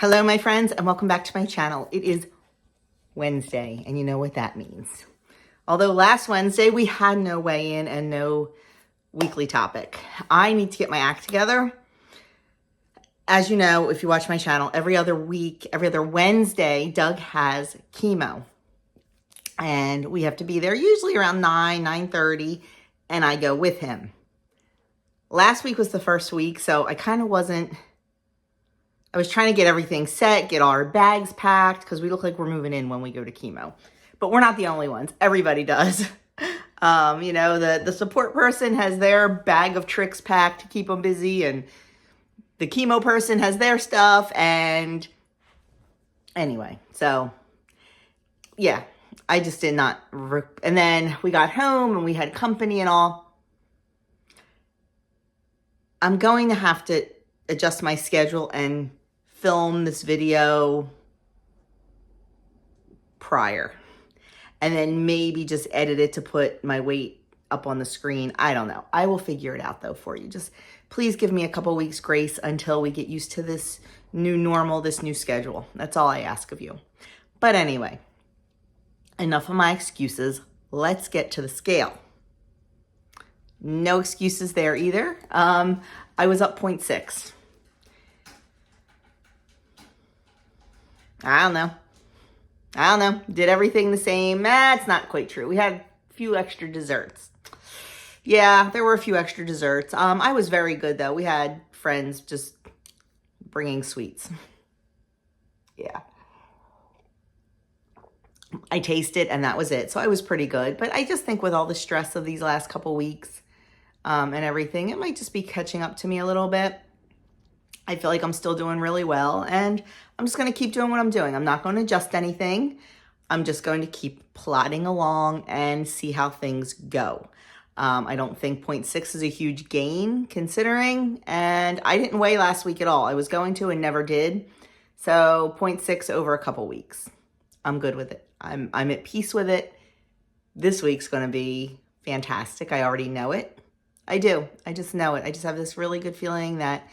Hello, my friends, and welcome back to my channel. It is Wednesday, and you know what that means. Although last Wednesday we had no weigh-in and no weekly topic. I need to get my act together. As you know, if you watch my channel, every other week, every other Wednesday, Doug has chemo. And we have to be there usually around 9:30, and I go with him. Last week was the first week, so I was trying to get everything set, get all our bags packed, because we look like we're moving in when we go to chemo. But we're not the only ones. Everybody does. The support person has their bag of tricks packed to keep them busy, and the chemo person has their stuff, and anyway, so yeah, I just did not, and then we got home and we had company and all. I'm going to have to adjust my schedule and film this video prior, and then maybe just edit it to put my weight up on the screen. I don't know. I will figure it out though for you. Just please give me a couple weeks grace until we get used to this new normal, this new schedule. That's all I ask of you. But anyway, enough of my excuses. Let's get to the scale. No excuses there either. I was up 0.6. I don't know. Did everything the same? It's not quite true. We had a few extra desserts. Yeah, there were a few extra desserts. I was very good though. We had friends just bringing sweets. Yeah. I tasted and that was it. So I was pretty good. But I just think with all the stress of these last couple weeks and everything, it might just be catching up to me a little bit. I feel like I'm still doing really well, and I'm just going to keep doing what I'm doing. I'm not going to adjust anything. I'm just going to keep plodding along and see how things go. I don't think 0.6 is a huge gain considering, and I didn't weigh last week at all. I was going to and never did. So 0.6 over a couple weeks. I'm good with it. I'm at peace with it. This week's going to be fantastic. I already know it. I do. I just know it. I just have this really good feeling that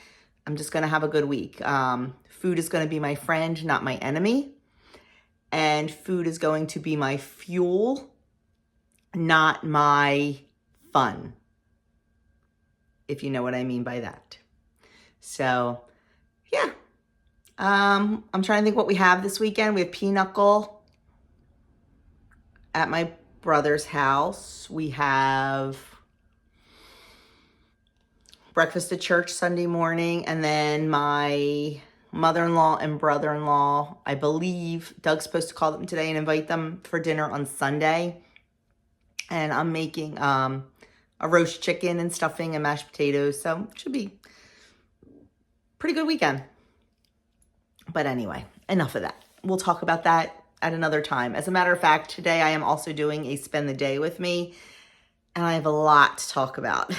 I'm just going to have a good week. Food is going to be my friend, not my enemy. And food is going to be my fuel, not my fun, if you know what I mean by that. So, yeah. I'm trying to think what we have this weekend. We have pinochle at my brother's house. We have breakfast at church Sunday morning, and then my mother-in-law and brother-in-law, I believe Doug's supposed to call them today and invite them for dinner on Sunday. And I'm making a roast chicken and stuffing and mashed potatoes, so it should be a pretty good weekend. But anyway, enough of that. We'll talk about that at another time. As a matter of fact, today I am also doing a spend the day with me, and I have a lot to talk about.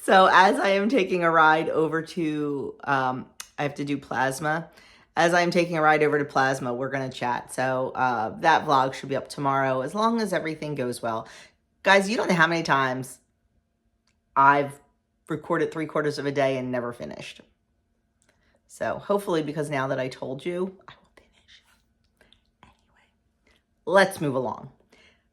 So as I am taking a ride over to, I have to do plasma. As I'm taking a ride over to plasma, we're going to chat. So that vlog should be up tomorrow as long as everything goes well. Guys, you don't know how many times I've recorded 3/4 of a day and never finished. So hopefully, because now that I told you, I will finish. Anyway, let's move along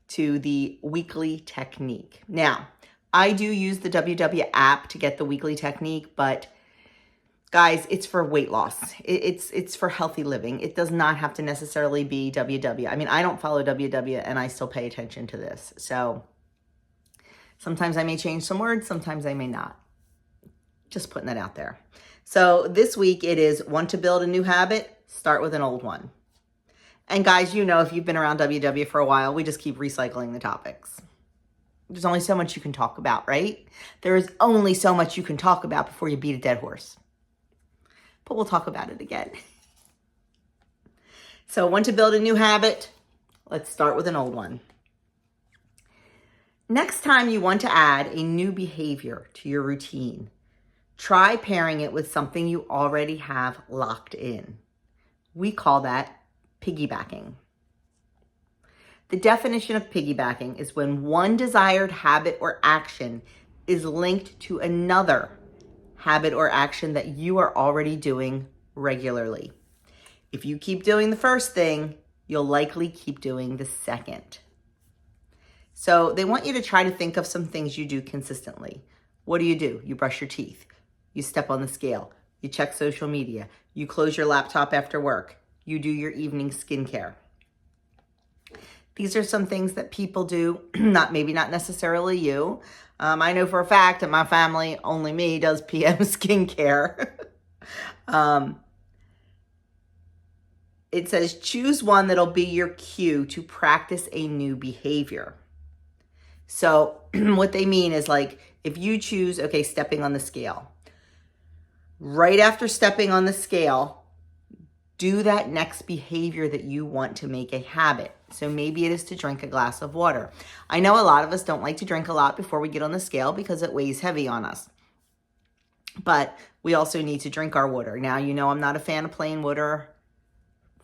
to the weekly technique. Now, I do use the WW app to get the weekly technique, but guys, it's for weight loss. It's for healthy living. It does not have to necessarily be WW. I mean, I don't follow WW and I still pay attention to this. So sometimes I may change some words, sometimes I may not. Just putting that out there. So this week it is want to build a new habit, start with an old one. And guys, you know, if you've been around WW for a while, we just keep recycling the topics. There's only so much you can talk about, right? There is only so much you can talk about before you beat a dead horse. But we'll talk about it again. So want to build a new habit? Let's start with an old one. Next time you want to add a new behavior to your routine, try pairing it with something you already have locked in. We call that piggybacking. The definition of piggybacking is when one desired habit or action is linked to another habit or action that you are already doing regularly. If you keep doing the first thing, you'll likely keep doing the second. So they want you to try to think of some things you do consistently. What do? You brush your teeth. You step on the scale. You check social media. You close your laptop after work. You do your evening skincare. These are some things that people do, maybe not necessarily you. I know for a fact that my family, only me, does PM skincare. It says choose one that'll be your cue to practice a new behavior. So what they mean is like, if you choose, okay, stepping on the scale. Right after stepping on the scale, do that next behavior that you want to make a habit. So maybe it is to drink a glass of water. I know a lot of us don't like to drink a lot before we get on the scale because it weighs heavy on us. But we also need to drink our water. Now, you know I'm not a fan of plain water.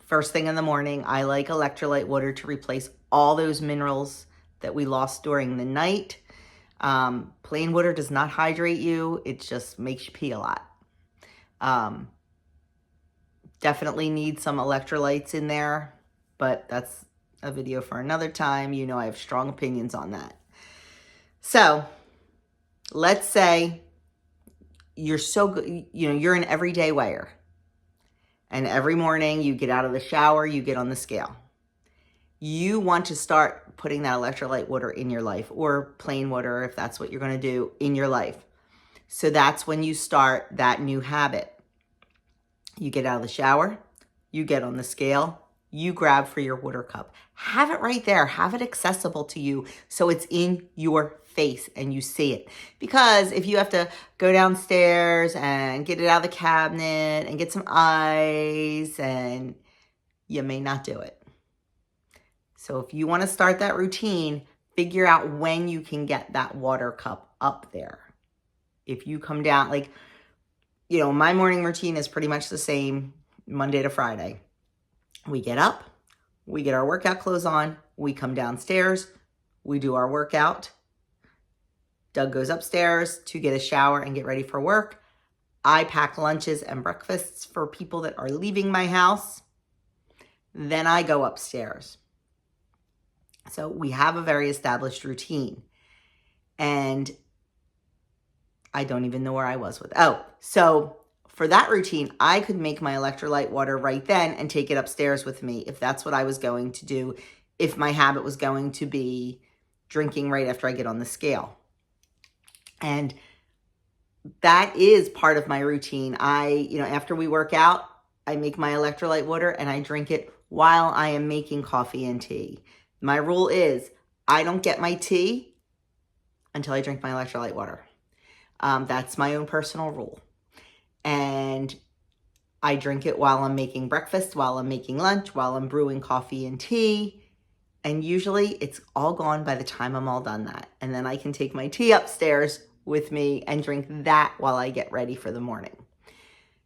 First thing in the morning, I like electrolyte water to replace all those minerals that we lost during the night. Plain water does not hydrate you. It just makes you pee a lot. Definitely need some electrolytes in there, but that's a video for another time. You know I have strong opinions on that. So let's say you're so good, you're an everyday weigher. And every morning you get out of the shower, you get on the scale. You want to start putting that electrolyte water in your life, or plain water if that's what you're going to do in your life. So that's when you start that new habit. You get out of the shower, you get on the scale, you grab for your water cup. Have it right there. Have it accessible to you so it's in your face and you see it. Because if you have to go downstairs and get it out of the cabinet and get some ice, and you may not do it. So if you want to start that routine, figure out when you can get that water cup up there. If you come down, like, my morning routine is pretty much the same Monday to Friday. We get up, we get our workout clothes on, we come downstairs, we do our workout. Doug goes upstairs to get a shower and get ready for work. I pack lunches and breakfasts for people that are leaving my house. Then I go upstairs. So we have a very established routine. And I don't even know where I was with. So for that routine, I could make my electrolyte water right then and take it upstairs with me if that's what I was going to do, if my habit was going to be drinking right after I get on the scale. And that is part of my routine. After we work out, I make my electrolyte water and I drink it while I am making coffee and tea. My rule is I don't get my tea until I drink my electrolyte water. That's my own personal rule. And I drink it while I'm making breakfast, while I'm making lunch, while I'm brewing coffee and tea. And usually it's all gone by the time I'm all done that. And then I can take my tea upstairs with me and drink that while I get ready for the morning.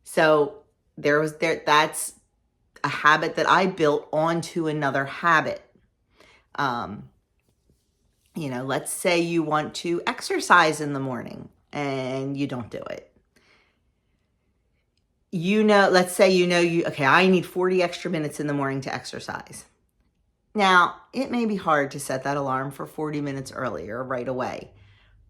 So that's a habit that I built onto another habit. Let's say you want to exercise in the morning and you don't do it. Let's say I need 40 extra minutes in the morning to exercise. Now, it may be hard to set that alarm for 40 minutes earlier right away.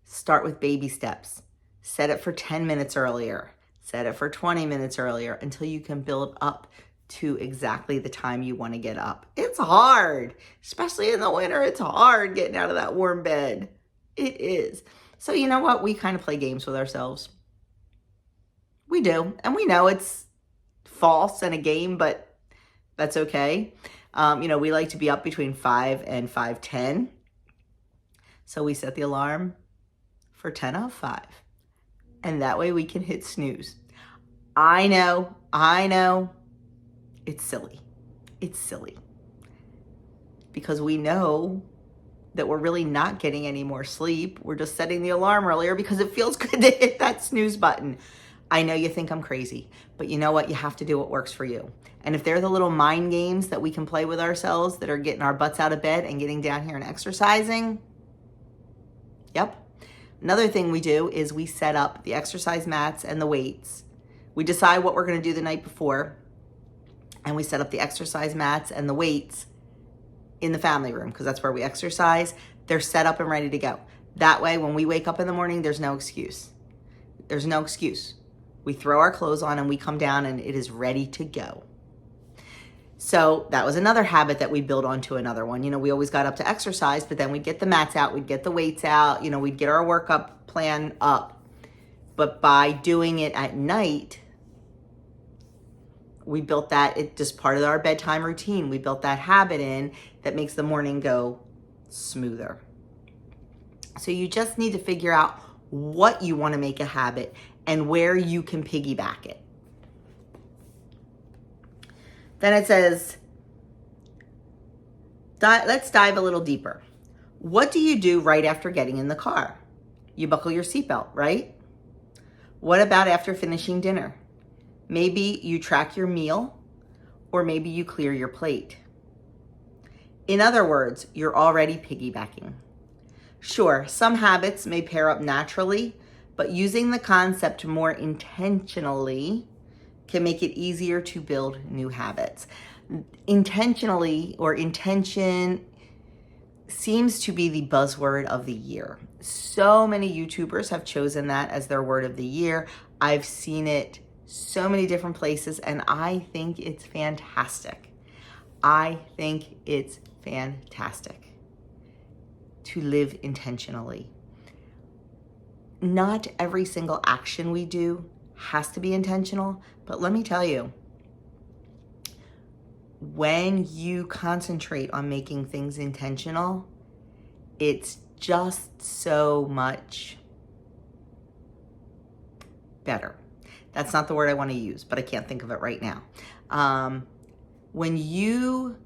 Start with baby steps. Set it for 10 minutes earlier. Set it for 20 minutes earlier until you can build up to exactly the time you want to get up. It's hard, especially in the winter. It's hard getting out of that warm bed. It is. So you know what? We kind of play games with ourselves. We do. And we know it's false and a game, but that's okay. We like to be up between 5 and 5:10. So we set the alarm for 10:05. And that way we can hit snooze. I know. It's silly. Because we know that we're really not getting any more sleep. We're just setting the alarm earlier because it feels good to hit that snooze button. I know you think I'm crazy, but you know what? You have to do what works for you. And if they're the little mind games that we can play with ourselves that are getting our butts out of bed and getting down here and exercising, yep. Another thing we do is we set up the exercise mats and the weights. We decide what we're going to do the night before. and we set up the exercise mats and the weights in the family room because that's where we exercise. They're set up and ready to go. That way, when we wake up in the morning, there's no excuse. There's no excuse. We throw our clothes on and we come down and it is ready to go. So that was another habit that we built onto another one. We always got up to exercise, but then we'd get the mats out, we'd get the weights out, we'd get our workup plan up. But by doing it at night, we built that, it just part of our bedtime routine. We built that habit in that makes the morning go smoother. So you just need to figure out what you want to make a habit and where you can piggyback it. Then it says, let's dive a little deeper. What do you do right after getting in the car? You buckle your seatbelt, right? What about after finishing dinner? Maybe you track your meal, or maybe you clear your plate. In other words, you're already piggybacking. Sure, some habits may pair up naturally, but using the concept more intentionally can make it easier to build new habits. Intentionally, or intention, seems to be the buzzword of the year. So many YouTubers have chosen that as their word of the year. I've seen it so many different places, and I think it's fantastic. I think it's fantastic to live intentionally. Not every single action we do has to be intentional, but let me tell you, when you concentrate on making things intentional, it's just so much better. That's not the word I want to use, but I can't think of it right now. When you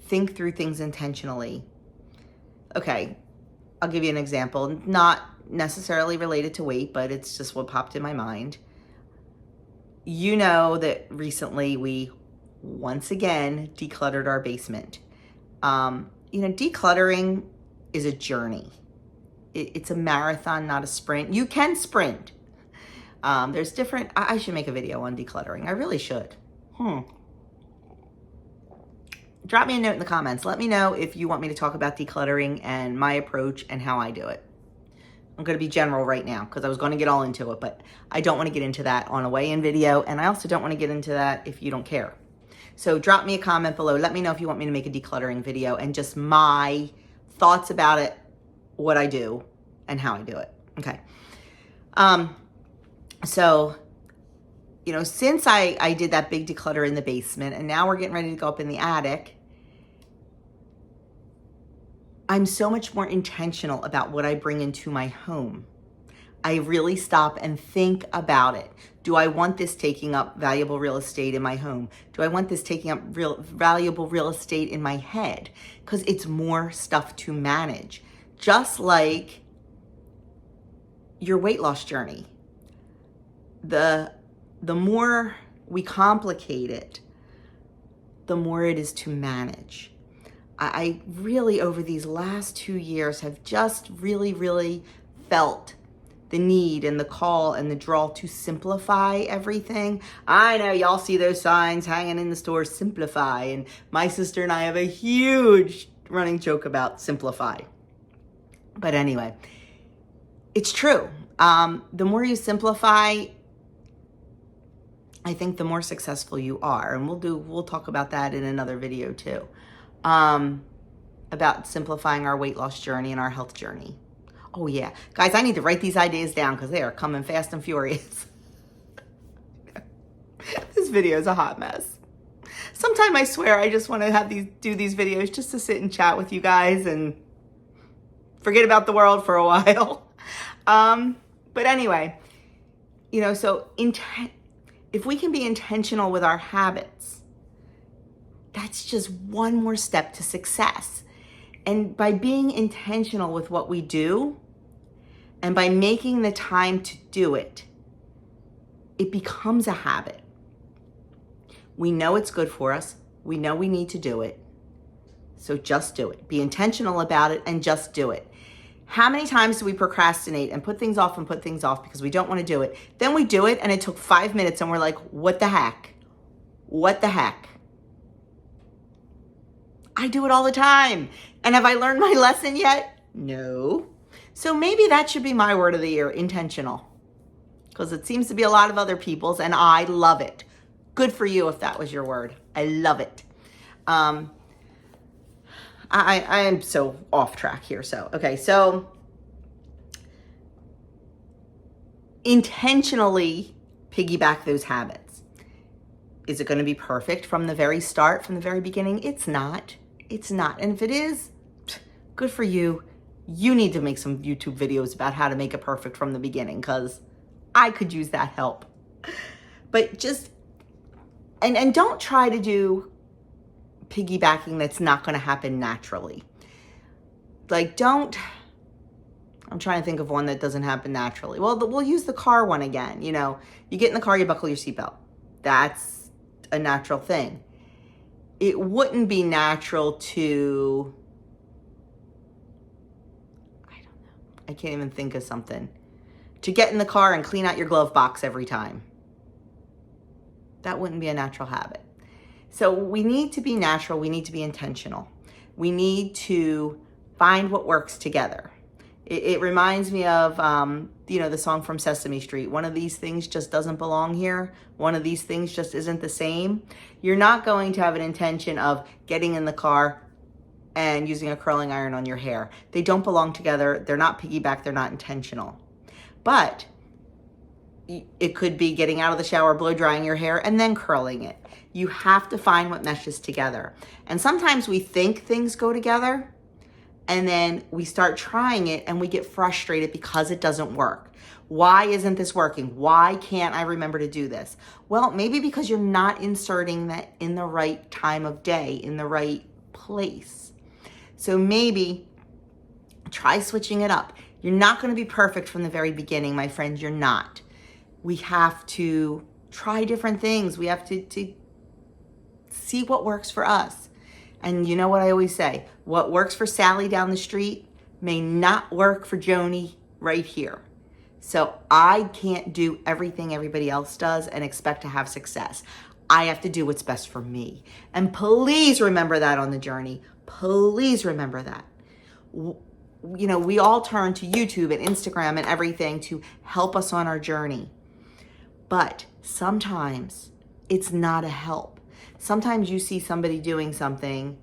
think through things intentionally, okay, I'll give you an example, not necessarily related to weight, but it's just what popped in my mind. You know that recently we once again decluttered our basement. Decluttering is a journey. It's a marathon, not a sprint. You can sprint. There's different, I should make a video on decluttering. I really should. Drop me a note in the comments. Let me know if you want me to talk about decluttering and my approach and how I do it. I'm going to be general right now because I was going to get all into it, but I don't want to get into that on a weigh-in video, and I also don't want to get into that if you don't care. So drop me a comment below. Let me know if you want me to make a decluttering video and just my thoughts about it, what I do, and how I do it. Okay. So, since I did that big declutter in the basement, and now we're getting ready to go up in the attic, I'm so much more intentional about what I bring into my home. I really stop and think about it. Do I want this taking up valuable real estate in my home? Do I want this taking up valuable real estate in my head? Because it's more stuff to manage. Just like your weight loss journey. The more we complicate it, the more it is to manage. I really, over these last 2 years, have just really felt the need and the call and the draw to simplify everything. I know y'all see those signs hanging in the store, simplify. And my sister and I have a huge running joke about simplify. But anyway, it's true. The more you simplify, I think the more successful you are. And we'll talk about that in another video too. About simplifying our weight loss journey and our health journey. Oh yeah. Guys, I need to write these ideas down because they are coming fast and furious. This video is a hot mess. Sometime I swear I just want to do these videos just to sit and chat with you guys and forget about the world for a while. But anyway, so if we can be intentional with our habits, that's just one more step to success. And by being intentional with what we do, and by making the time to do it, it becomes a habit. We know it's good for us. We know we need to do it. So just do it. Be intentional about it and just do it. How many times do we procrastinate and put things off because we don't want to do it? Then we do it and it took 5 minutes and we're like, what the heck? What the heck? I do it all the time. And have I learned my lesson yet? No. So maybe that should be my word of the year, intentional. Because it seems to be a lot of other people's, and I love it. Good for you if that was your word. I love it. I am so off track here. So intentionally piggyback those habits. Is it going to be perfect from the very start, from the very beginning? It's not. It's not. And if it is, good for you. You need to make some YouTube videos about how to make it perfect from the beginning, because I could use that help. But just, and don't try to do piggybacking that's not going to happen naturally. Like, I'm trying to think of one that doesn't happen naturally. Well, we'll use the car one again. You know, you get in the car, you buckle your seatbelt. That's a natural thing. It wouldn't be natural to, I don't know, I can't even think of something, to get in the car and clean out your glove box every time. That wouldn't be a natural habit. So we need to be natural. We need to be intentional. We need to find what works together. It reminds me of, the song from Sesame Street. One of these things just doesn't belong here. One of these things just isn't the same. You're not going to have an intention of getting in the car and using a curling iron on your hair. They don't belong together. They're not piggyback. They're not intentional. But it could be getting out of the shower, blow drying your hair, and then curling it. You have to find what meshes together. And sometimes we think things go together, and then we start trying it and we get frustrated because it doesn't work. Why isn't this working? Why can't I remember to do this? Well, maybe because you're not inserting that in the right time of day, in the right place. So maybe try switching it up. You're not going to be perfect from the very beginning, my friends. You're not. We have to try different things. We have to see what works for us. And you know what I always say? What works for Sally down the street may not work for Joni right here. So I can't do everything everybody else does and expect to have success. I have to do what's best for me. And please remember that on the journey. Please remember that. You know, we all turn to YouTube and Instagram and everything to help us on our journey. But sometimes it's not a help. Sometimes you see somebody doing something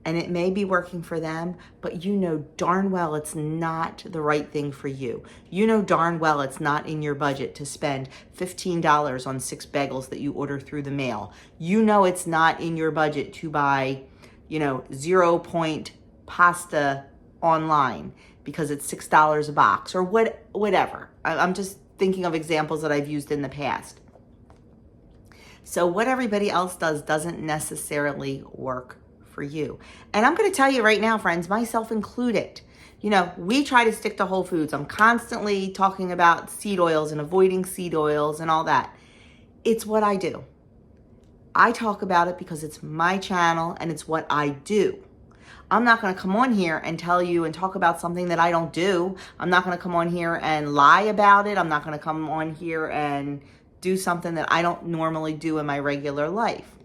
and it may be working for them, but you know darn well it's not the right thing for you. You know darn well it's not in your budget to spend $15 on 6 bagels that you order through the mail. You know it's not in your budget to buy, 0-point pasta online because it's $6 a box or whatever. I'm just thinking of examples that I've used in the past. So what everybody else does doesn't necessarily work for you. And I'm going to tell you right now, friends, myself included, we try to stick to whole foods. I'm constantly talking about seed oils and avoiding seed oils and all that. It's what I do. I talk about it because it's my channel and it's what I do. I'm not going to come on here and tell you and talk about something that I don't do. I'm not going to come on here and lie about it. I'm not going to come on here and do something that I don't normally do in my regular life.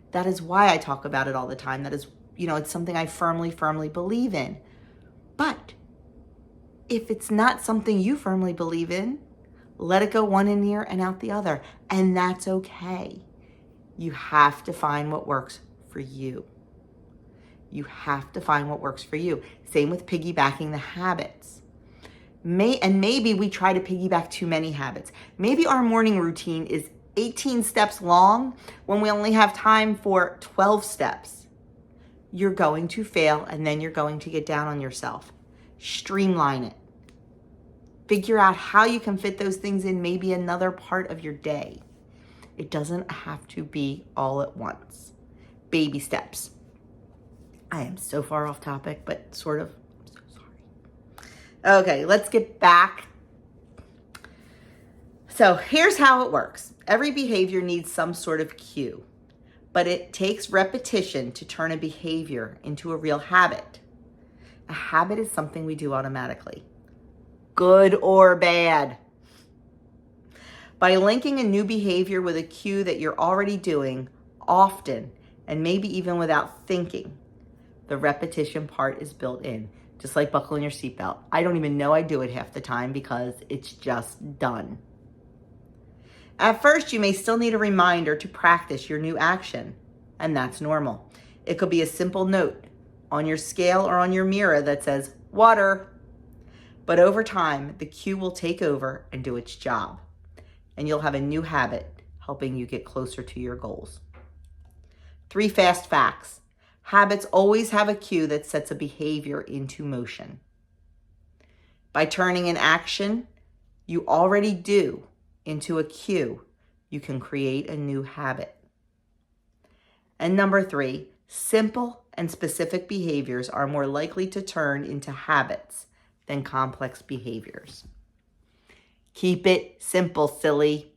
That is why I talk about it all the time. That is, it's something I firmly believe in. But if it's not something you firmly believe in, let it go one in ear and out the other. And that's okay. You have to find what works for you. You have to find what works for you. Same with piggybacking the habits. Maybe we try to piggyback too many habits. Maybe our morning routine is 18 steps long when we only have time for 12 steps. You're going to fail and then you're going to get down on yourself. Streamline it. Figure out how you can fit those things in maybe another part of your day. It doesn't have to be all at once. Baby steps. I am so far off topic, but sort of. I'm so sorry. Okay, let's get back. So here's how it works. Every behavior needs some sort of cue, but it takes repetition to turn a behavior into a real habit. A habit is something we do automatically, good or bad. By linking a new behavior with a cue that you're already doing, often, and maybe even without thinking. The repetition part is built in, just like buckling your seatbelt. I don't even know I do it half the time because it's just done. At first, you may still need a reminder to practice your new action, and that's normal. It could be a simple note on your scale or on your mirror that says, water. But over time, the cue will take over and do its job, and you'll have a new habit helping you get closer to your goals. 3 fast facts. Habits always have a cue that sets a behavior into motion. By turning an action you already do into a cue, you can create a new habit. And number 3, simple and specific behaviors are more likely to turn into habits than complex behaviors. Keep it simple, silly.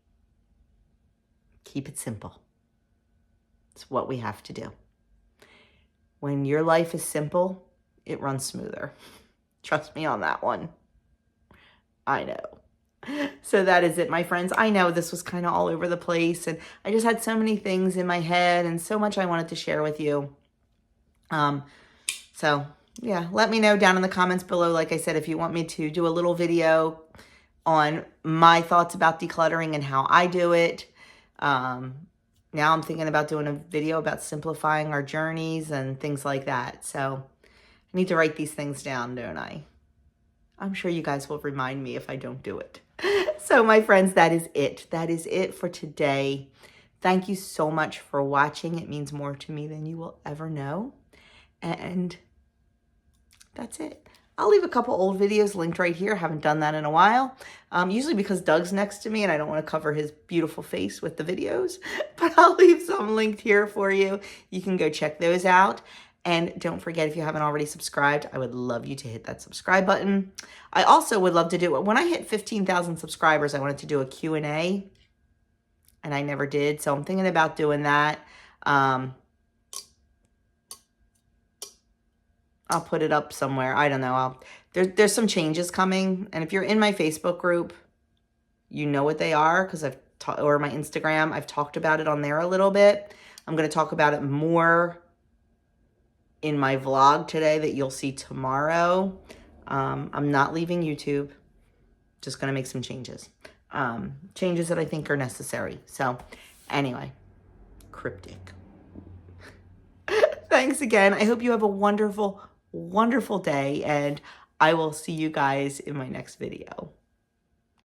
Keep it simple. It's what we have to do. When your life is simple, it runs smoother. Trust me on that one. I know. So that is it, my friends. I know this was kind of all over the place, and I just had so many things in my head and so much I wanted to share with you. So yeah, let me know down in the comments below, like I said, if you want me to do a little video on my thoughts about decluttering and how I do it. Now I'm thinking about doing a video about simplifying our journeys and things like that. So I need to write these things down, don't I? I'm sure you guys will remind me if I don't do it. So my friends, that is it. That is it for today. Thank you so much for watching. It means more to me than you will ever know. And that's it. I'll leave a couple old videos linked right here. Haven't done that in a while. Usually because Doug's next to me and I don't want to cover his beautiful face with the videos. But I'll leave some linked here for you. You can go check those out. And don't forget, if you haven't already subscribed, I would love you to hit that subscribe button. I also would love to do it. When I hit 15,000 subscribers, I wanted to do a Q&A. And I never did. So I'm thinking about doing that. I'll put it up somewhere. I don't know. There's some changes coming. And if you're in my Facebook group, you know what they are because or my Instagram, I've talked about it on there a little bit. I'm going to talk about it more in my vlog today that you'll see tomorrow. I'm not leaving YouTube. Just going to make some changes. Changes that I think are necessary. So anyway, cryptic. Thanks again. I hope you have a wonderful, wonderful day, and I will see you guys in my next video.